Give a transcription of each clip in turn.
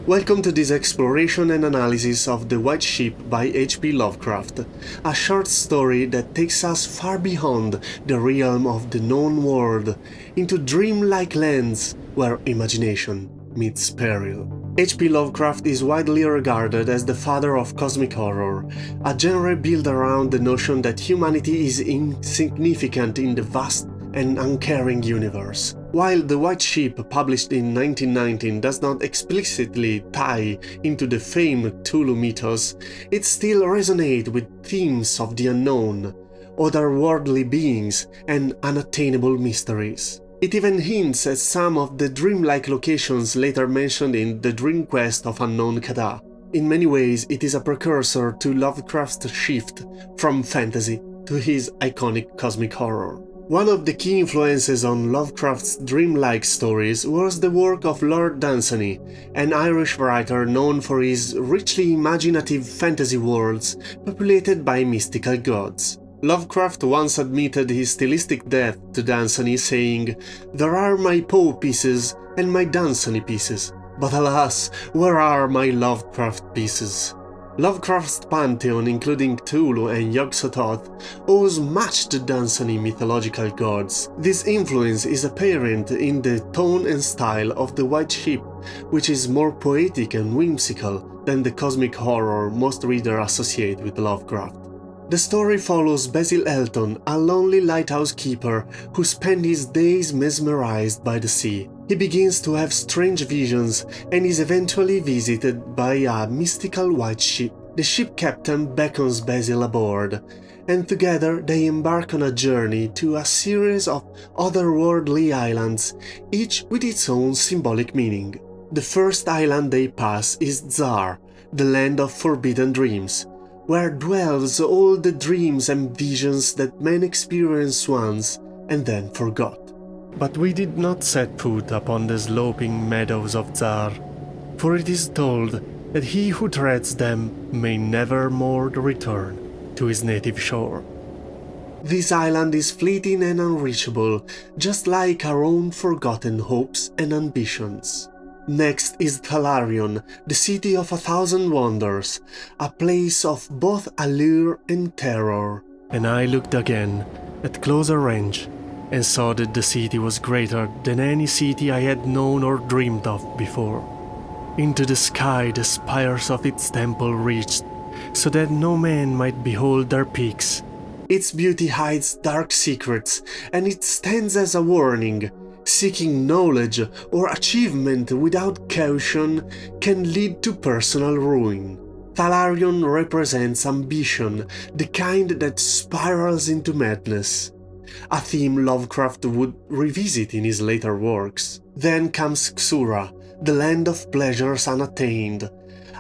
Welcome to this exploration and analysis of The White Sheep by H.P. Lovecraft, a short story that takes us far beyond the realm of the known world into dreamlike lands where imagination meets peril. H.P. Lovecraft is widely regarded as the father of cosmic horror, a genre built around the notion that humanity is insignificant in the vast and uncaring universe. While The White Sheep, published in 1919, does not explicitly tie into the famed Cthulhu Mythos, it still resonates with themes of the unknown, otherworldly beings, and unattainable mysteries. It even hints at some of the dreamlike locations later mentioned in The Dream Quest of Unknown Kadath. In many ways, it is a precursor to Lovecraft's shift from fantasy to his iconic cosmic horror. One of the key influences on Lovecraft's dreamlike stories was the work of Lord Dunsany, an Irish writer known for his richly imaginative fantasy worlds populated by mystical gods. Lovecraft once admitted his stylistic debt to Dunsany, saying, "There are my Poe pieces and my Dunsany pieces, but alas, where are my Lovecraft pieces?" Lovecraft's pantheon, including Cthulhu and Yog-Sothoth, owes much to Dunsany mythological gods. This influence is apparent in the tone and style of The White Sheep, which is more poetic and whimsical than the cosmic horror most readers associate with Lovecraft. The story follows Basil Elton, a lonely lighthouse keeper who spends his days mesmerized by the sea. He begins to have strange visions and is eventually visited by a mystical white ship. The ship captain beckons Basil aboard, and together they embark on a journey to a series of otherworldly islands, each with its own symbolic meaning. The first island they pass is Zar, the land of forbidden dreams, where dwells all the dreams and visions that men experienced once and then forgot. But we did not set foot upon the sloping meadows of Zar, for it is told that he who treads them may never more return to his native shore. This island is fleeting and unreachable, just like our own forgotten hopes and ambitions. Next is Thalarion, the city of 1,000 wonders, a place of both allure and terror. And I looked again, at closer range, and saw that the city was greater than any city I had known or dreamed of before. Into the sky the spires of its temple reached, so that no man might behold their peaks. Its beauty hides dark secrets, and it stands as a warning. Seeking knowledge or achievement without caution can lead to personal ruin. Thalarion represents ambition, the kind that spirals into madness, a theme Lovecraft would revisit in his later works. Then comes Xura, the land of pleasures unattained,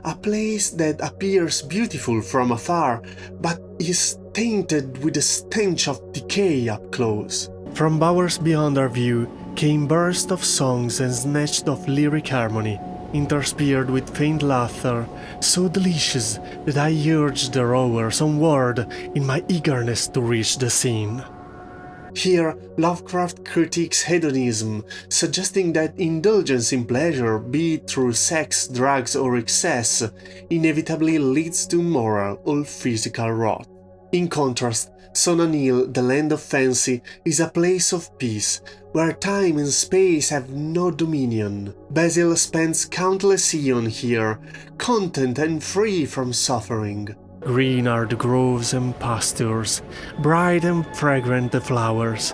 a place that appears beautiful from afar, but is tainted with the stench of decay up close. From bowers beyond our view came bursts of songs and snatches of lyric harmony, interspersed with faint laughter, so delicious that I urged the rowers onward in my eagerness to reach the scene. Here, Lovecraft critiques hedonism, suggesting that indulgence in pleasure, be it through sex, drugs, or excess, inevitably leads to moral or physical rot. In contrast, Sonanil, the land of fancy, is a place of peace, where time and space have no dominion. Basil spends countless eons here, content and free from suffering. Green are the groves and pastures, bright and fragrant the flowers,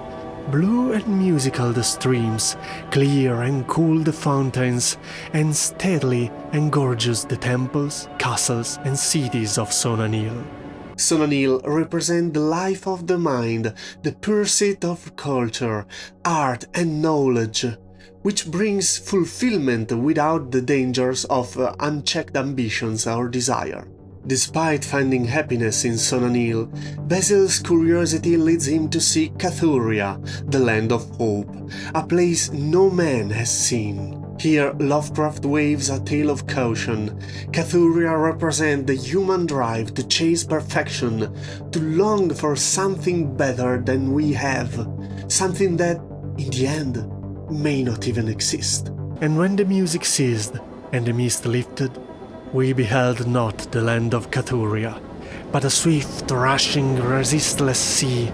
blue and musical the streams, clear and cool the fountains, and stately and gorgeous the temples, castles, and cities of Sonanil. Sonanil represents the life of the mind, the pursuit of culture, art and knowledge, which brings fulfillment without the dangers of unchecked ambitions or desire. Despite finding happiness in Sonanil, Basil's curiosity leads him to seek Cathuria, the land of hope, a place no man has seen. Here, Lovecraft waves a tale of caution. Cathuria represents the human drive to chase perfection, to long for something better than we have, something that, in the end, may not even exist. And when the music ceased, And the mist lifted, we beheld not the land of Cathuria, but a swift, rushing, resistless sea,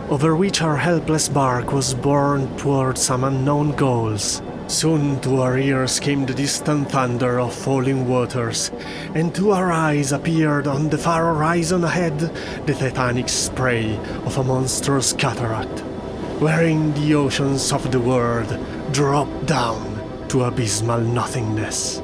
over which our helpless bark was borne toward some unknown goals. Soon to our ears came the distant thunder of falling waters, and to our eyes appeared on the far horizon ahead the titanic spray of a monstrous cataract, wherein the oceans of the world dropped down to abysmal nothingness.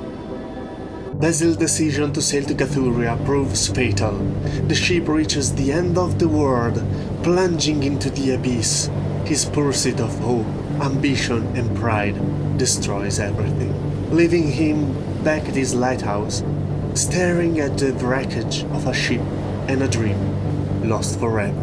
Basil's decision to sail to Cathuria proves fatal. The ship reaches the end of the world, plunging into the abyss. His pursuit of hope, ambition and pride destroys everything, leaving him back at his lighthouse, staring at the wreckage of a ship and a dream, lost forever.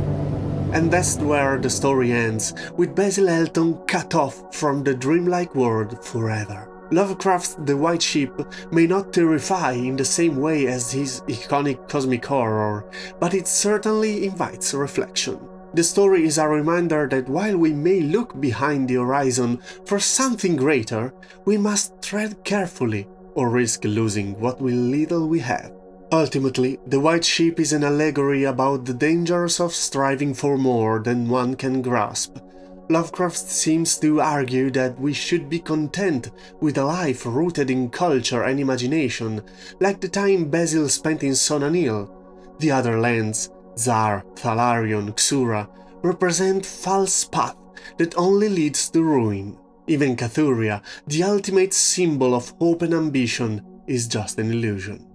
And that's where the story ends, with Basil Elton cut off from the dreamlike world forever. Lovecraft's The White Ship may not terrify in the same way as his iconic cosmic horror, but it certainly invites reflection. The story is a reminder that while we may look behind the horizon for something greater, we must tread carefully or risk losing what little we have. Ultimately, The White Ship is an allegory about the dangers of striving for more than one can grasp. Lovecraft seems to argue that we should be content with a life rooted in culture and imagination, like the time Basil spent in Sonanil. The other lands, Zar, Thalarion, Xura, represent false path that only leads to ruin. Even Cathuria, the ultimate symbol of hope and ambition, is just an illusion.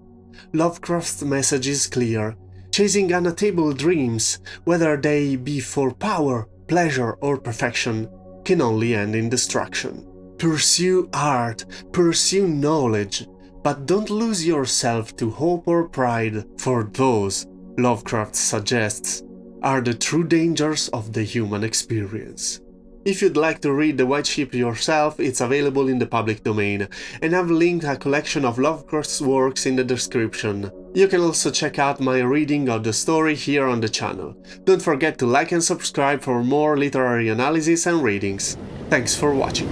Lovecraft's message is clear: chasing unattainable dreams, whether they be for power, pleasure or perfection, can only end in destruction. Pursue art, pursue knowledge, but don't lose yourself to hope or pride, for those, Lovecraft suggests, are the true dangers of the human experience. If you'd like to read The White Ship yourself, it's available in the public domain, and I've linked a collection of Lovecraft's works in the description. You can also check out my reading of the story here on the channel. Don't forget to like and subscribe for more literary analysis and readings. Thanks for watching.